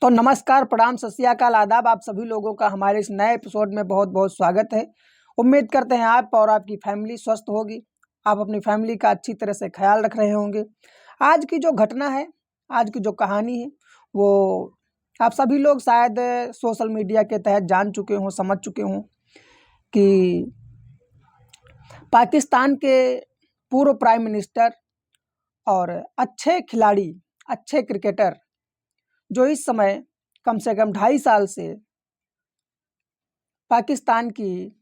तो नमस्कार, प्रणाम, सत श्री अकाल, आदाब। आप सभी लोगों का हमारे इस नए एपिसोड में बहुत बहुत स्वागत है। उम्मीद करते हैं आप और आपकी फैमिली स्वस्थ होगी। आप अपनी फैमिली का अच्छी तरह से ख्याल रख रहे होंगे। आज की जो घटना है, आज की जो कहानी है, वो आप सभी लोग शायद सोशल मीडिया के तहत जान चुके हों, समझ चुके हों कि पाकिस्तान के पूर्व प्राइम मिनिस्टर और अच्छे खिलाड़ी, अच्छे क्रिकेटर जो इस समय कम से कम 2.5 साल से पाकिस्तान की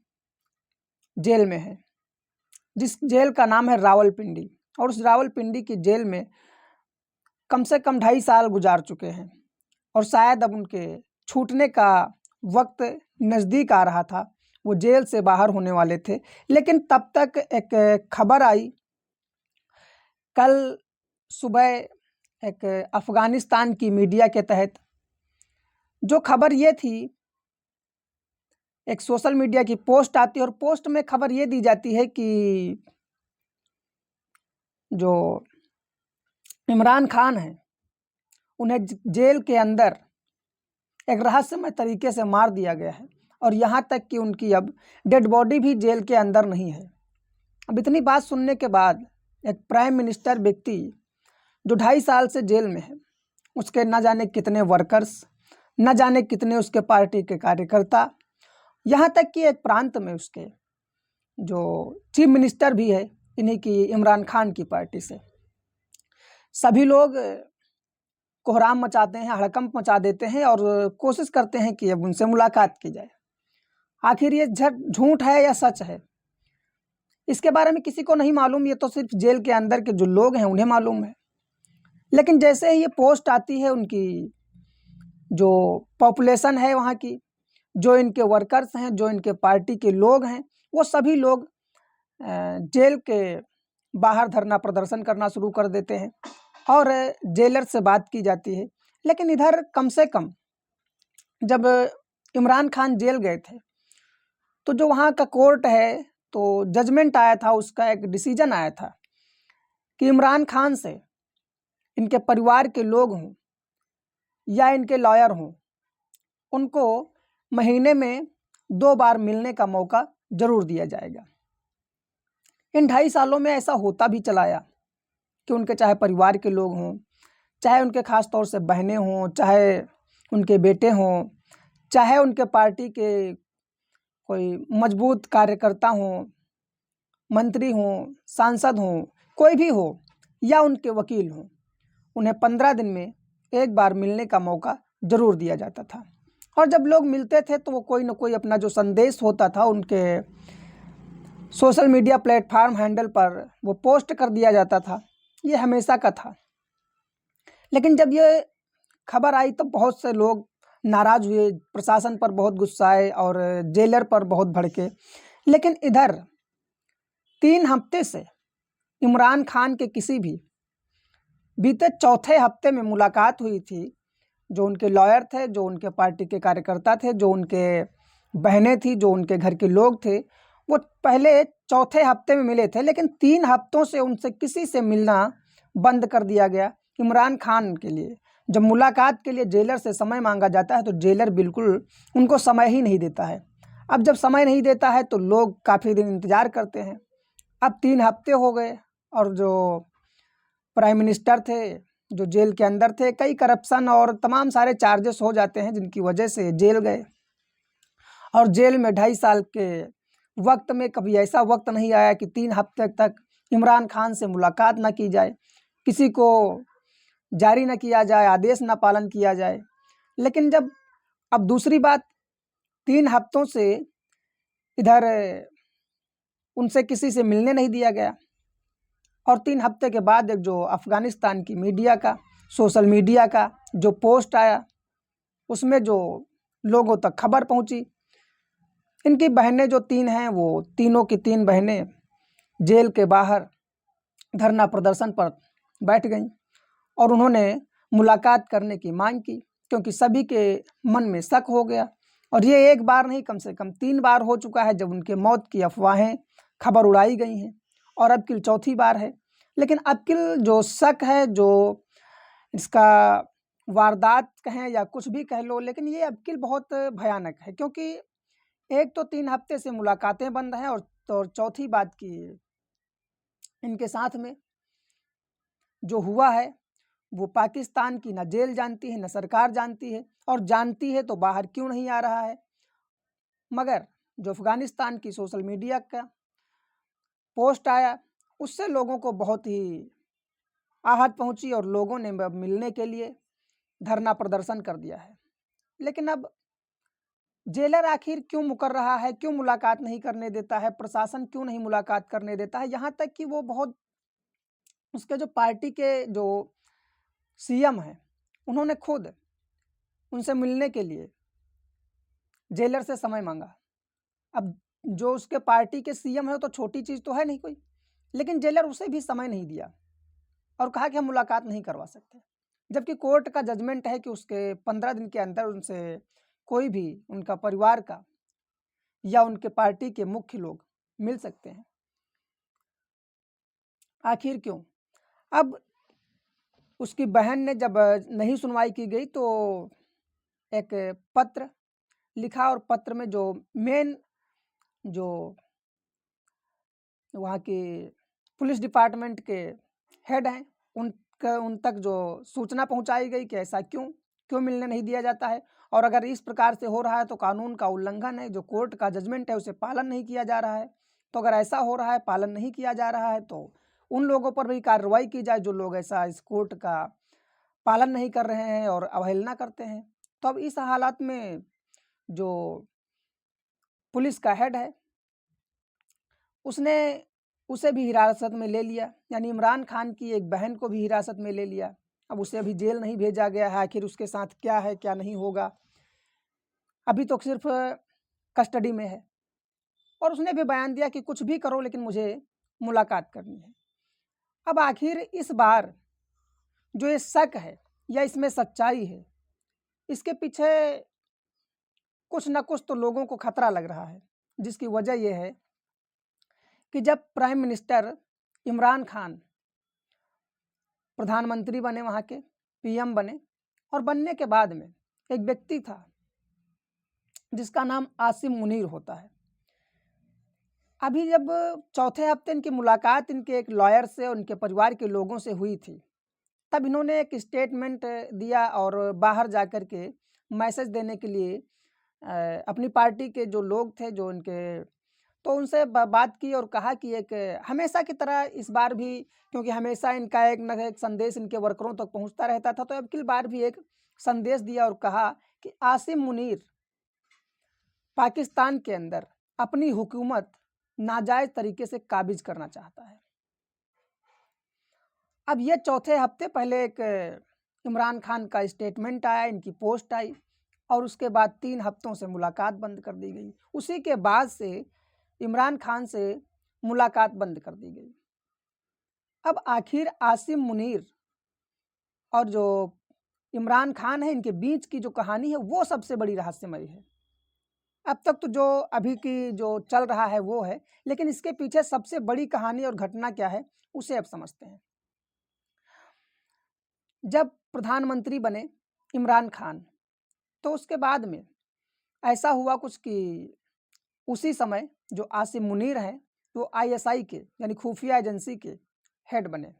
जेल में है, जिस जेल का नाम है रावलपिंडी। और उस रावलपिंडी की जेल में कम से कम 2.5 साल गुजार चुके हैं और शायद अब उनके छूटने का वक्त नज़दीक आ रहा था। वो जेल से बाहर होने वाले थे, लेकिन तब तक एक खबर आई कल सुबह, एक अफ़गानिस्तान की मीडिया के तहत। जो खबर ये थी, एक सोशल मीडिया की पोस्ट आती है और पोस्ट में खबर ये दी जाती है कि जो इमरान खान हैं, उन्हें जेल के अंदर एक रहस्यमय तरीके से मार दिया गया है और यहाँ तक कि उनकी अब डेड बॉडी भी जेल के अंदर नहीं है। अब इतनी बात सुनने के बाद एक प्राइम मिनिस्टर व्यक्ति जो 2.5 साल से जेल में है, उसके न जाने कितने वर्कर्स, न जाने कितने उसके पार्टी के कार्यकर्ता, यहाँ तक कि एक प्रांत में उसके जो चीफ मिनिस्टर भी है, इन्हीं की इमरान खान की पार्टी से, सभी लोग कोहराम मचाते हैं, हड़कंप मचा देते हैं और कोशिश करते हैं कि अब उनसे मुलाकात की जाए। आखिर ये झूठ है या सच है, इसके बारे में किसी को नहीं मालूम। ये तो सिर्फ जेल के अंदर के जो लोग हैं उन्हें मालूम है। लेकिन जैसे ही ये पोस्ट आती है, उनकी जो पॉपुलेशन है वहाँ की, जो इनके वर्कर्स हैं, जो इनके पार्टी के लोग हैं, वो सभी लोग जेल के बाहर धरना प्रदर्शन करना शुरू कर देते हैं और जेलर से बात की जाती है। लेकिन इधर कम से कम जब इमरान खान जेल गए थे, तो जो वहाँ का कोर्ट है, तो जजमेंट आया था, उसका एक डिसीजन आया था कि इमरान खान से इनके परिवार के लोग हों या इनके लॉयर हों, उनको महीने में 2 बार मिलने का मौका जरूर दिया जाएगा। इन 2.5 सालों में ऐसा होता भी चलाया कि उनके चाहे परिवार के लोग हों, चाहे उनके ख़ास तौर से बहनें हों, चाहे उनके बेटे हों, चाहे उनके पार्टी के कोई मजबूत कार्यकर्ता हों, मंत्री हों, सांसद हों, कोई भी हो, या उनके वकील हों, उन्हें 15 दिन में 1 बार मिलने का मौका ज़रूर दिया जाता था। और जब लोग मिलते थे तो वो कोई ना कोई अपना जो संदेश होता था उनके सोशल मीडिया प्लेटफार्म हैंडल पर वो पोस्ट कर दिया जाता था। ये हमेशा का था। लेकिन जब ये खबर आई तो बहुत से लोग नाराज़ हुए, प्रशासन पर बहुत गुस्साए और जेलर पर बहुत भड़के। लेकिन इधर 3 हफ्ते से इमरान खान के किसी भी बीते चौथे हफ्ते में मुलाकात हुई थी, जो उनके लॉयर थे, जो उनके पार्टी के कार्यकर्ता थे, जो उनके बहनें थी, जो उनके घर के लोग थे, वो पहले चौथे हफ्ते में मिले थे। लेकिन 3 हफ्तों से उनसे किसी से मिलना बंद कर दिया गया। इमरान खान के लिए जब मुलाकात के लिए जेलर से समय मांगा जाता है तो जेलर बिल्कुल उनको समय ही नहीं देता है। अब जब समय नहीं देता है तो लोग काफ़ी दिन इंतज़ार करते हैं। अब 3 हफ्ते हो गए और जो प्राइम मिनिस्टर थे, जो जेल के अंदर थे, कई करप्शन और तमाम सारे चार्जेस हो जाते हैं जिनकी वजह से जेल गए। और जेल में 2.5 साल के वक्त में कभी ऐसा वक्त नहीं आया कि 3 हफ्ते तक इमरान खान से मुलाकात ना की जाए, किसी को जारी न किया जाए, आदेश ना पालन किया जाए। लेकिन जब अब दूसरी बात, 3 हफ्तों से इधर उनसे किसी से मिलने नहीं दिया गया और 3 हफ्ते के बाद एक जो अफ़गानिस्तान की मीडिया का, सोशल मीडिया का जो पोस्ट आया, उसमें जो लोगों तक खबर पहुंची, इनकी बहनें जो 3 हैं, वो तीनों की 3 बहनें जेल के बाहर धरना प्रदर्शन पर बैठ गईं और उन्होंने मुलाकात करने की मांग की, क्योंकि सभी के मन में शक हो गया। और ये एक बार नहीं, कम से कम 3 बार हो चुका है जब उनके मौत की अफवाहें खबर उड़ाई गई हैं और अब की चौथी बार है। लेकिन अब की जो शक है, जो इसका वारदात कहें या कुछ भी कह लो, लेकिन ये अब बहुत भयानक है, क्योंकि एक तो 3 हफ्ते से मुलाकातें बंद हैं, और चौथी बात कि इनके साथ में जो हुआ है वो पाकिस्तान की ना जेल जानती है, ना सरकार जानती है, और जानती है तो बाहर क्यों नहीं आ रहा है। मगर जो अफगानिस्तान की सोशल मीडिया का पोस्ट आया, उससे लोगों को बहुत ही आहत पहुंची और लोगों ने मिलने के लिए धरना प्रदर्शन कर दिया है। लेकिन अब जेलर आखिर क्यों मुकर रहा है, क्यों मुलाकात नहीं करने देता है, प्रशासन क्यों नहीं मुलाकात करने देता है, यहाँ तक कि वो बहुत उसके जो पार्टी के जो सीएम हैं, उन्होंने खुद उनसे मिलने के लिए जेलर से समय मांगा। अब जो उसके पार्टी के सीएम है तो छोटी चीज़ तो है नहीं कोई, लेकिन जेलर उसे भी समय नहीं दिया और कहा कि हम मुलाकात नहीं करवा सकते, जबकि कोर्ट का जजमेंट है कि उसके 15 दिन के अंदर उनसे कोई भी उनका परिवार का या उनके पार्टी के मुख्य लोग मिल सकते हैं। आखिर क्यों? अब उसकी बहन ने जब नहीं सुनवाई की गई तो एक पत्र लिखा, और पत्र में जो मेन जो वहाँ के पुलिस डिपार्टमेंट के हेड हैं उन तक जो सूचना पहुँचाई गई कि ऐसा क्यों मिलने नहीं दिया जाता है, और अगर इस प्रकार से हो रहा है तो कानून का उल्लंघन है, जो कोर्ट का जजमेंट है उसे पालन नहीं किया जा रहा है। तो अगर ऐसा हो रहा है, पालन नहीं किया जा रहा है, तो उन लोगों पर भी कार्रवाई की जाए जो लोग ऐसा इस कोर्ट का पालन नहीं कर रहे हैं और अवहेलना करते हैं। तो अब इस हालात में जो पुलिस का हेड है उसने उसे भी हिरासत में ले लिया, यानी इमरान खान की एक बहन को भी हिरासत में ले लिया। अब उसे अभी जेल नहीं भेजा गया है, आखिर उसके साथ क्या है क्या नहीं होगा, अभी तो सिर्फ कस्टडी में है। और उसने भी बयान दिया कि कुछ भी करो लेकिन मुझे मुलाकात करनी है। अब आखिर इस बार जो ये शक है या इसमें सच्चाई है, इसके पीछे कुछ ना कुछ तो लोगों को खतरा लग रहा है, जिसकी वजह यह है कि जब प्राइम मिनिस्टर इमरान खान प्रधानमंत्री बने, वहाँ के पीएम बने, और बनने के बाद में एक व्यक्ति था जिसका नाम आसिम मुनीर होता है। अभी जब चौथे हफ्ते इनकी मुलाकात इनके एक लॉयर से और उनके परिवार के लोगों से हुई थी, तब इन्होंने एक स्टेटमेंट दिया और बाहर जाकर के मैसेज देने के लिए अपनी पार्टी के जो लोग थे जो इनके, तो उनसे बात की और कहा कि एक हमेशा की तरह इस बार भी, क्योंकि हमेशा इनका एक न एक संदेश इनके वर्करों तक पहुंचता रहता था, तो अब की बार भी एक संदेश दिया और कहा कि आसिम मुनीर पाकिस्तान के अंदर अपनी हुकूमत नाजायज तरीके से काबिज करना चाहता है। अब ये चौथे हफ्ते पहले एक इमरान खान का स्टेटमेंट आया, इनकी पोस्ट आई, और उसके बाद 3 हफ्तों से मुलाकात बंद कर दी गई। उसी के बाद से इमरान खान से मुलाकात बंद कर दी गई। अब आखिर आसिम मुनीर और जो इमरान खान है, इनके बीच की जो कहानी है वो सबसे बड़ी रहस्यमयी है। अब तक तो जो अभी की जो चल रहा है वो है, लेकिन इसके पीछे सबसे बड़ी कहानी और घटना क्या है उसे अब समझते हैं। जब प्रधानमंत्री बने इमरान खान, तो उसके बाद में ऐसा हुआ कुछ कि उसी समय जो आसिम मुनीर हैं वो आईएसआई के यानी खुफिया एजेंसी के हेड बने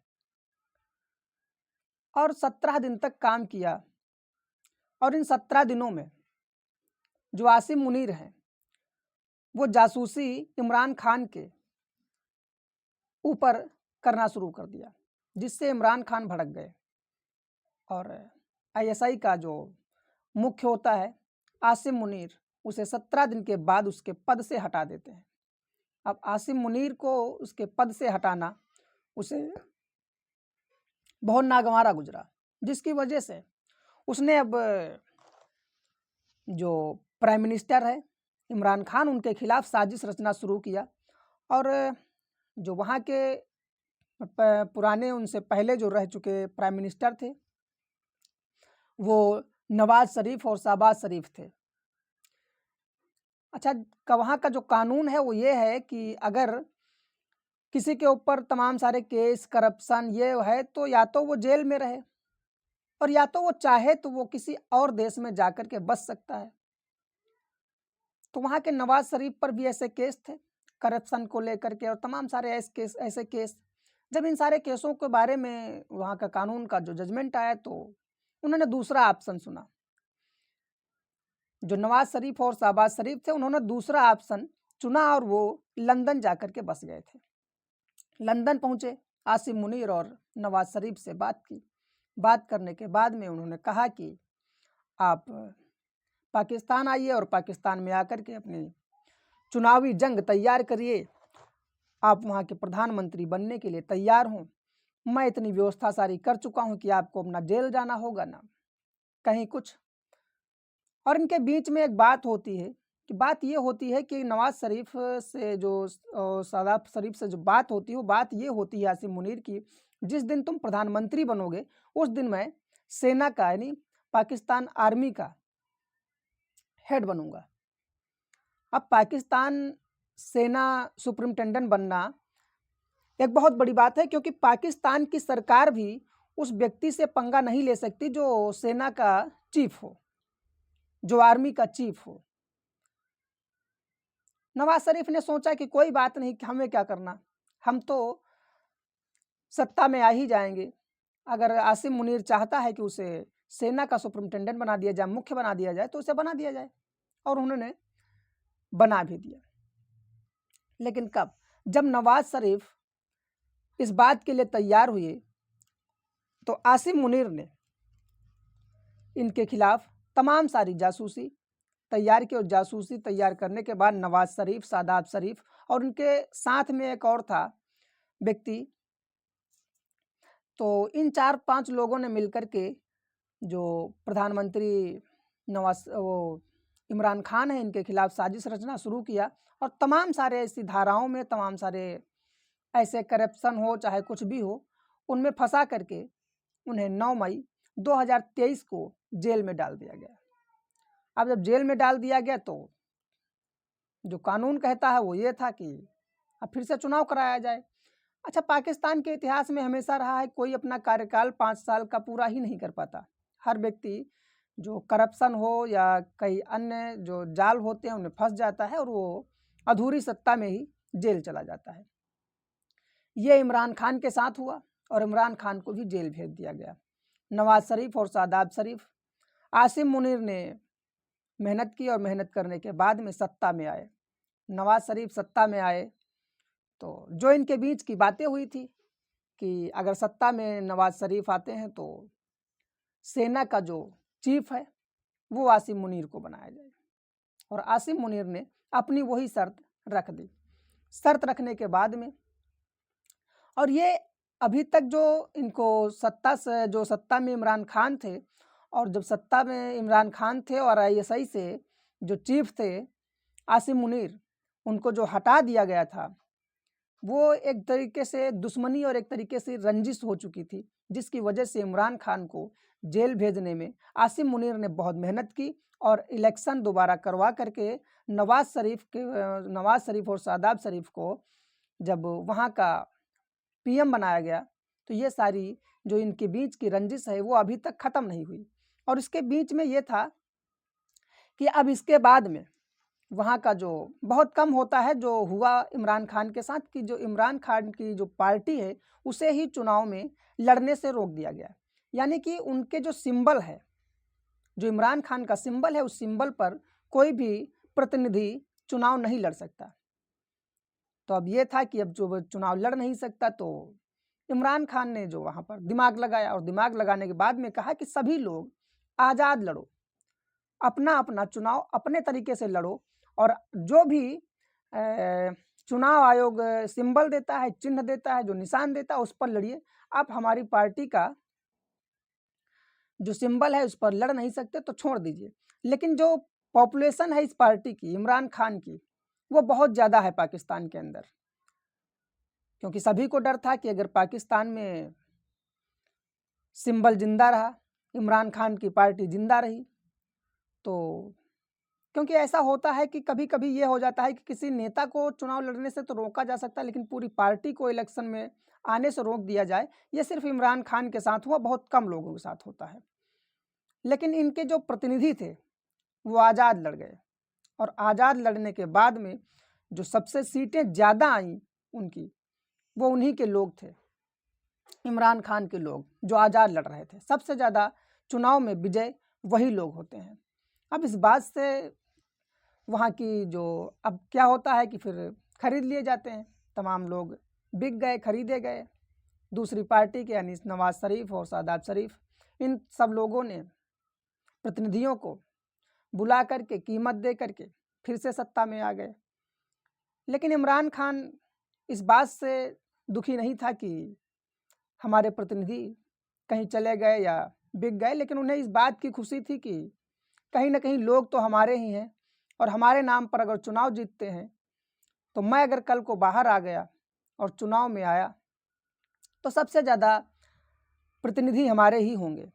और 17 दिन तक काम किया। और इन 17 दिनों में जो आसिम मुनीर हैं वो जासूसी इमरान खान के ऊपर करना शुरू कर दिया, जिससे इमरान खान भड़क गए और आईएसआई का जो मुख्य होता है आसिम मुनीर, उसे 17 दिन के बाद उसके पद से हटा देते हैं। अब आसिम मुनीर को उसके पद से हटाना उसे बहुत नागवारा गुजरा, जिसकी वजह से उसने अब जो प्राइम मिनिस्टर है इमरान खान, उनके खिलाफ साजिश रचना शुरू किया। और जो वहाँ के पुराने उनसे पहले जो रह चुके प्राइम मिनिस्टर थे वो नवाज शरीफ और शहबाज शरीफ थे। अच्छा, वहाँ का जो कानून है वो ये है कि अगर किसी के ऊपर तमाम सारे केस करप्शन ये है तो या तो वो जेल में रहे, और या तो वो चाहे तो वो किसी और देश में जाकर के बस सकता है। तो वहाँ के नवाज शरीफ पर भी ऐसे केस थे करप्शन को लेकर के, और तमाम सारे ऐसे केस। जब इन सारे केसों के बारे में वहाँ का कानून का जो जजमेंट आया तो उन्होंने दूसरा ऑप्शन सुना। जो नवाज शरीफ और शहबाज शरीफ थे उन्होंने दूसरा ऑप्शन चुना और वो लंदन जाकर के बस गए थे। लंदन पहुंचे, आसिम मुनीर और नवाज शरीफ से बात की। बात करने के बाद में उन्होंने कहा कि आप पाकिस्तान आइए और पाकिस्तान में आकर के अपनी चुनावी जंग तैयार करिए। आप वहाँ के प्रधानमंत्री बनने के लिए तैयार हों। मैं इतनी व्यवस्था सारी कर चुका हूँ कि आपको अपना जेल जाना होगा ना कहीं कुछ। और इनके बीच में एक बात होती है कि बात ये होती है कि नवाज शरीफ से जो शहबाज शरीफ से जो बात होती है वो बात ये होती है आसिम मुनीर की, जिस दिन तुम प्रधानमंत्री बनोगे उस दिन मैं सेना का यानी पाकिस्तान आर्मी का हेड बनूंगा। अब पाकिस्तान सेना सुपरिटेंडेंट बनना एक बहुत बड़ी बात है, क्योंकि पाकिस्तान की सरकार भी उस व्यक्ति से पंगा नहीं ले सकती जो सेना का चीफ हो, जो आर्मी का चीफ हो। नवाज शरीफ ने सोचा कि कोई बात नहीं, हमें क्या करना, हम तो सत्ता में आ ही जाएंगे। अगर आसिम मुनीर चाहता है कि उसे सेना का सुपरिटेंडेंट बना दिया जाए, मुख्य बना दिया जाए, तो उसे बना दिया जाए। और उन्होंने बना भी दिया। लेकिन कब? जब नवाज शरीफ इस बात के लिए तैयार हुए तो आसिम मुनीर ने इनके खिलाफ तमाम सारी जासूसी तैयार की, और जासूसी तैयार करने के बाद नवाज शरीफ, शादाब शरीफ और उनके साथ में एक और था व्यक्ति, तो इन 4-5 लोगों ने मिलकर के जो प्रधानमंत्री इमरान खान है इनके खिलाफ साजिश रचना शुरू किया। और तमाम सारे ऐसी धाराओं में, तमाम सारे ऐसे करप्शन हो चाहे कुछ भी हो, उनमें फंसा करके उन्हें 9 मई 2023 को जेल में डाल दिया गया। अब जब जेल में डाल दिया गया तो जो कानून कहता है वो ये था कि अब फिर से चुनाव कराया जाए। अच्छा, पाकिस्तान के इतिहास में हमेशा रहा है कोई अपना कार्यकाल 5 साल का पूरा ही नहीं कर पाता। हर व्यक्ति जो करप्शन हो या कई अन्य जो जाल होते हैं उनमें फंस जाता है और वो अधूरी सत्ता में ही जेल चला जाता है। ये इमरान खान के साथ हुआ और इमरान खान को भी जेल भेज दिया गया। नवाज शरीफ और शादाब शरीफ, आसिम मुनीर ने मेहनत की और मेहनत करने के बाद में सत्ता में आए। नवाज शरीफ सत्ता में आए तो जो इनके बीच की बातें हुई थी कि अगर सत्ता में नवाज शरीफ आते हैं तो सेना का जो चीफ है वो आसिम मुनीर को बनाया जाए। और आसिम मुनीर ने अपनी वही शर्त रख दी। शर्त रखने के बाद में, और ये अभी तक जो इनको सत्ता में इमरान खान थे, और जब सत्ता में इमरान खान थे और आईएसआई से जो चीफ थे आसिम मुनीर, उनको जो हटा दिया गया था, वो एक तरीके से दुश्मनी और एक तरीके से रंजिश हो चुकी थी, जिसकी वजह से इमरान खान को जेल भेजने में आसिम मुनीर ने बहुत मेहनत की। और इलेक्शन दोबारा करवा करके नवाज शरीफ और शादाब शरीफ को जब वहाँ का पीएम बनाया गया, तो ये सारी जो इनके बीच की रंजिश है वो अभी तक ख़त्म नहीं हुई। और इसके बीच में ये था कि अब इसके बाद में वहाँ का जो बहुत कम होता है जो हुआ इमरान खान के साथ, कि जो इमरान खान की जो पार्टी है उसे ही चुनाव में लड़ने से रोक दिया गया। यानी कि उनके जो सिंबल है, जो इमरान खान का सिंबल है, उस सिंबल पर कोई भी प्रतिनिधि चुनाव नहीं लड़ सकता। तो अब ये था कि अब जो चुनाव लड़ नहीं सकता, तो इमरान खान ने जो वहाँ पर दिमाग लगाया, और दिमाग लगाने के बाद में कहा कि सभी लोग आज़ाद लड़ो, अपना अपना चुनाव अपने तरीके से लड़ो, और जो भी चुनाव आयोग सिंबल देता है, चिन्ह देता है, जो निशान देता है, उस पर लड़िए। आप हमारी पार्टी का जो सिंबल है उस पर लड़ नहीं सकते तो छोड़ दीजिए। लेकिन जो पॉपुलेशन है इस पार्टी की, इमरान खान की, वो बहुत ज़्यादा है पाकिस्तान के अंदर, क्योंकि सभी को डर था कि अगर पाकिस्तान में सिंबल जिंदा रहा, इमरान खान की पार्टी जिंदा रही, तो क्योंकि ऐसा होता है कि कभी कभी ये हो जाता है कि किसी नेता को चुनाव लड़ने से तो रोका जा सकता है, लेकिन पूरी पार्टी को इलेक्शन में आने से रोक दिया जाए। ये सिर्फ इमरान खान के साथ हुआ, बहुत कम लोगों के साथ होता है। लेकिन इनके जो प्रतिनिधि थे वो आज़ाद लड़ गए, और आज़ाद लड़ने के बाद में जो सबसे सीटें ज़्यादा आई उनकी, वो उन्हीं के लोग थे, इमरान खान के लोग जो आज़ाद लड़ रहे थे। सबसे ज़्यादा चुनाव में विजय वही लोग होते हैं। अब इस बात से वहाँ की जो अब क्या होता है कि फिर खरीद लिए जाते हैं, तमाम लोग बिक गए, खरीदे गए। दूसरी पार्टी के यानी नवाज शरीफ और शाहबाज शरीफ, इन सब लोगों ने प्रतिनिधियों को बुला करके कीमत दे करके फिर से सत्ता में आ गए। लेकिन इमरान खान इस बात से दुखी नहीं था कि हमारे प्रतिनिधि कहीं चले गए या बिक गए, लेकिन उन्हें इस बात की खुशी थी कि कहीं ना कहीं लोग तो हमारे ही हैं, और हमारे नाम पर अगर चुनाव जीतते हैं तो मैं अगर कल को बाहर आ गया और चुनाव में आया तो सबसे ज़्यादा प्रतिनिधि हमारे ही होंगे।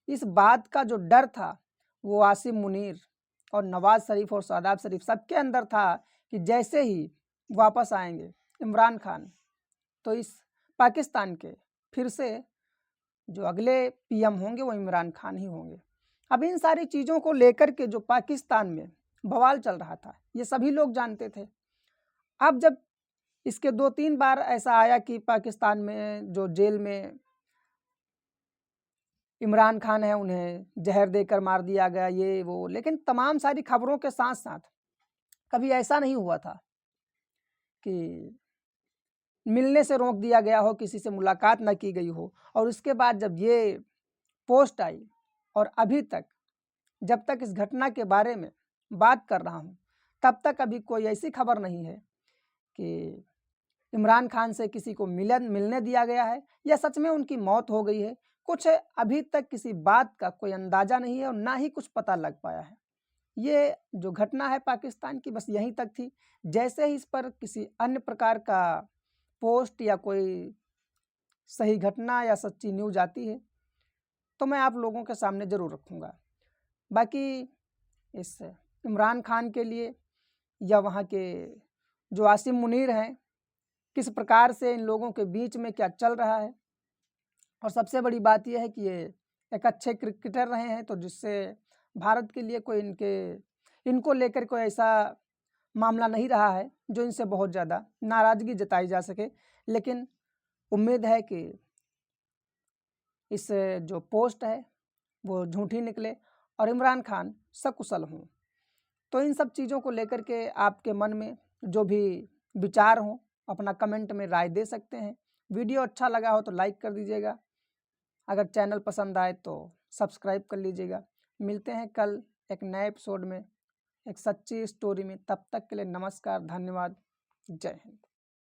इस बात का जो डर था वो आसिम मुनीर और नवाज शरीफ और शाहबाज शरीफ सबके अंदर था कि जैसे ही वापस आएंगे इमरान खान तो इस पाकिस्तान के फिर से जो अगले पीएम होंगे वो इमरान खान ही होंगे। अब इन सारी चीज़ों को लेकर के जो पाकिस्तान में बवाल चल रहा था ये सभी लोग जानते थे। अब जब इसके 2-3 बार ऐसा आया कि पाकिस्तान में जो जेल में इमरान खान है उन्हें जहर देकर मार दिया गया, ये वो, लेकिन तमाम सारी खबरों के साथ साथ कभी ऐसा नहीं हुआ था कि मिलने से रोक दिया गया हो, किसी से मुलाकात न की गई हो। और उसके बाद जब ये पोस्ट आई और अभी तक जब तक इस घटना के बारे में बात कर रहा हूँ तब तक अभी कोई ऐसी खबर नहीं है कि इमरान खान से किसी को मिलने दिया गया है या सच में उनकी मौत हो गई है। कुछ अभी तक किसी बात का कोई अंदाज़ा नहीं है और ना ही कुछ पता लग पाया है। ये जो घटना है पाकिस्तान की बस यहीं तक थी। जैसे ही इस पर किसी अन्य प्रकार का पोस्ट या कोई सही घटना या सच्ची न्यूज़ आती है तो मैं आप लोगों के सामने ज़रूर रखूँगा। बाकी इस इमरान खान के लिए या वहाँ के जो आसिम मुनीर हैं, किस प्रकार से इन लोगों के बीच में क्या चल रहा है, और सबसे बड़ी बात यह है कि ये एक अच्छे क्रिकेटर रहे हैं, तो जिससे भारत के लिए कोई इनको लेकर कोई ऐसा मामला नहीं रहा है जो इनसे बहुत ज़्यादा नाराज़गी जताई जा सके। लेकिन उम्मीद है कि इस जो पोस्ट है वो झूठी निकले और इमरान खान सकुशल हों। तो इन सब चीज़ों को लेकर के आपके मन में जो भी विचार हों अपना कमेंट में राय दे सकते हैं। वीडियो अच्छा लगा हो तो लाइक कर दीजिएगा, अगर चैनल पसंद आए तो सब्सक्राइब कर लीजिएगा। मिलते हैं कल एक नए एपिसोड में एक सच्ची स्टोरी में। तब तक के लिए नमस्कार, धन्यवाद, जय हिंद।